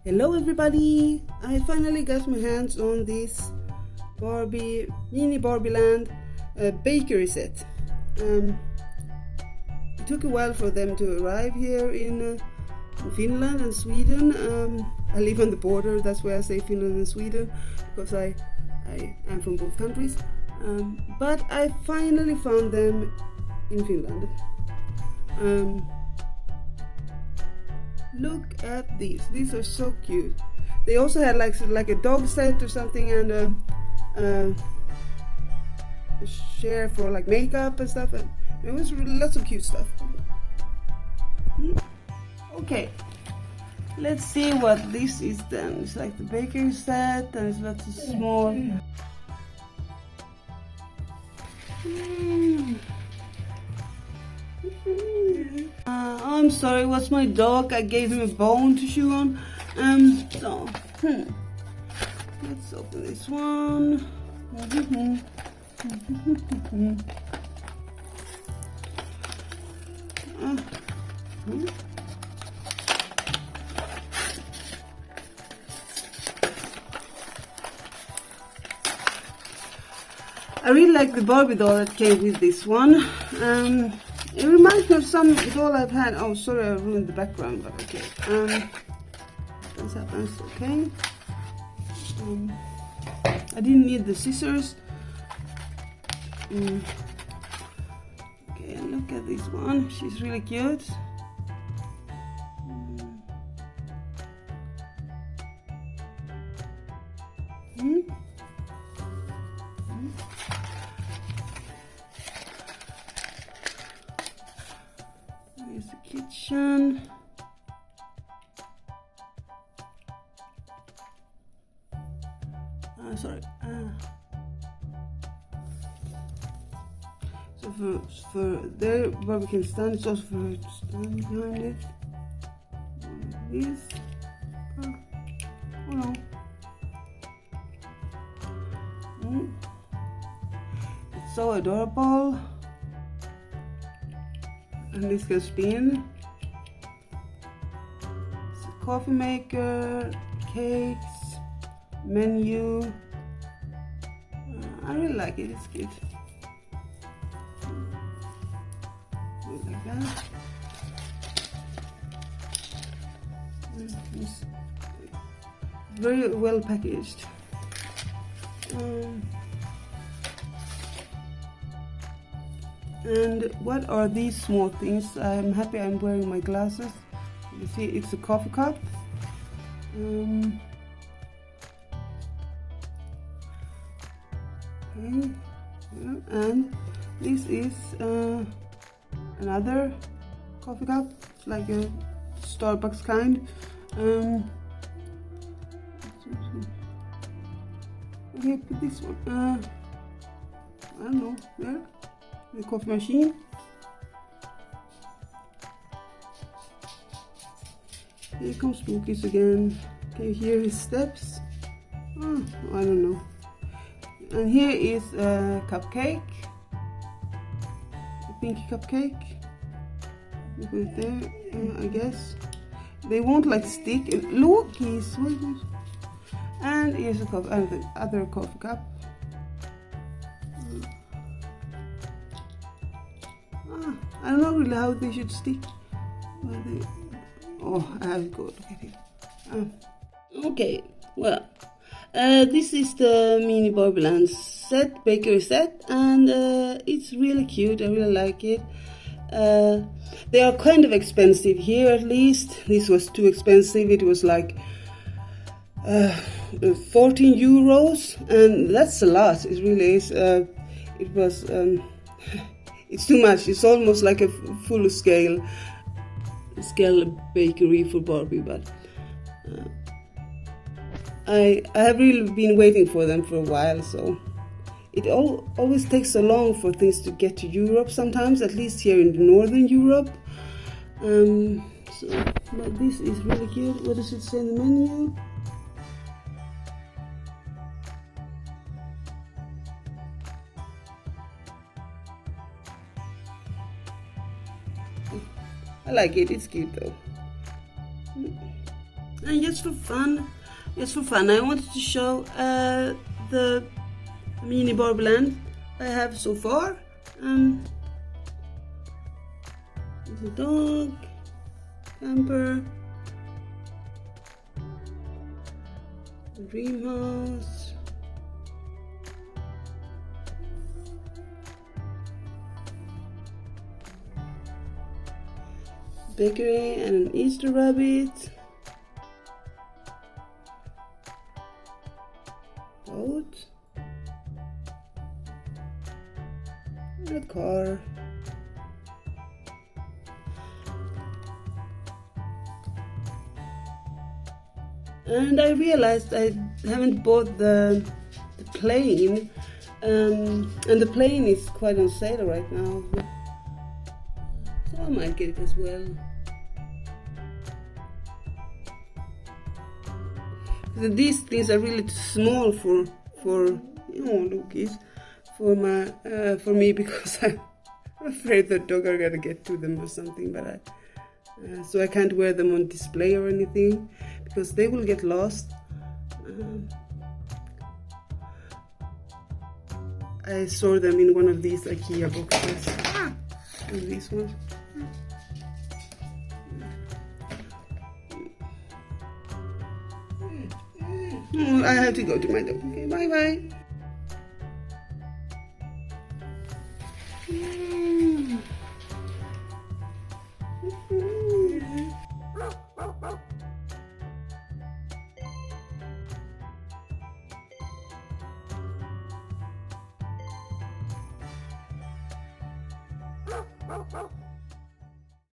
Hello everybody! I finally got my hands on this Mini BarbieLand Bakery set. It took a while for them to arrive here in Finland and Sweden. I live on the border, that's why I say Finland and Sweden, because I am from both countries. But I finally found them in Finland. Look at these are so cute. They also had like a dog set or something, and a chair for like makeup and stuff, and it was lots of cute stuff. Okay, let's see what this is then. It's like the bakery set, and it's lots of small I'm sorry, it was my dog. I gave him a bone to chew on. Let's open this one. I really like the Barbie doll that came with this one. It reminds me of some doll I've had. Oh, sorry, I ruined the background, but okay. That's okay. I didn't need the scissors. Okay, look at this one. She's really cute. Here's the kitchen. Sorry. So for there, where we can stand, it's also for stand behind it. This. Oh no. It's so adorable. And this can spin. It's a coffee maker, cakes, menu. I really like it, it's cute. Like that. It's very well packaged. And what are these small things? I'm happy I'm wearing my glasses. You see, it's a coffee cup. Okay. Yeah. And this is another coffee cup. It's like a Starbucks kind. Okay, put this one. I don't know where. The coffee machine. Here comes Lucas again. Can you hear his steps? Oh, I don't know. And here is a cupcake. A pink cupcake. You put it there, I guess. They won't like stick. Look, he's waiting. And here's a cup, and the other coffee cup. I don't know really how they should stick. Oh, I have to go look at it. Okay, well, this is the Mini BarbieLand set, bakery set, and it's really cute. I really like it. They are kind of expensive here, at least. This was too expensive. It was like 14 euros, and that's a lot. It really is. It was. It's too much. It's almost like a full scale bakery for Barbie, but I have really been waiting for them for a while. So it always takes so long for things to get to Europe. Sometimes, at least here in Northern Europe. But this is really cute. What does it say in the menu? I like it, it's cute though. And just for fun, I wanted to show the Mini Barbie Land I have so far. There's a dog, camper, dream house, bakery, and an Easter rabbit, boat, and a car. And I realized I haven't bought the plane, and the plane is quite on sale right now, so I might get it as well. These things are really too small for Lucas, for me, because I'm afraid the dog are gonna get to them or something. But so I can't wear them on display or anything, because they will get lost. I saw them in one of these IKEA boxes. And these ones. Oh, I have to go to my dog. Okay, bye bye. Oh.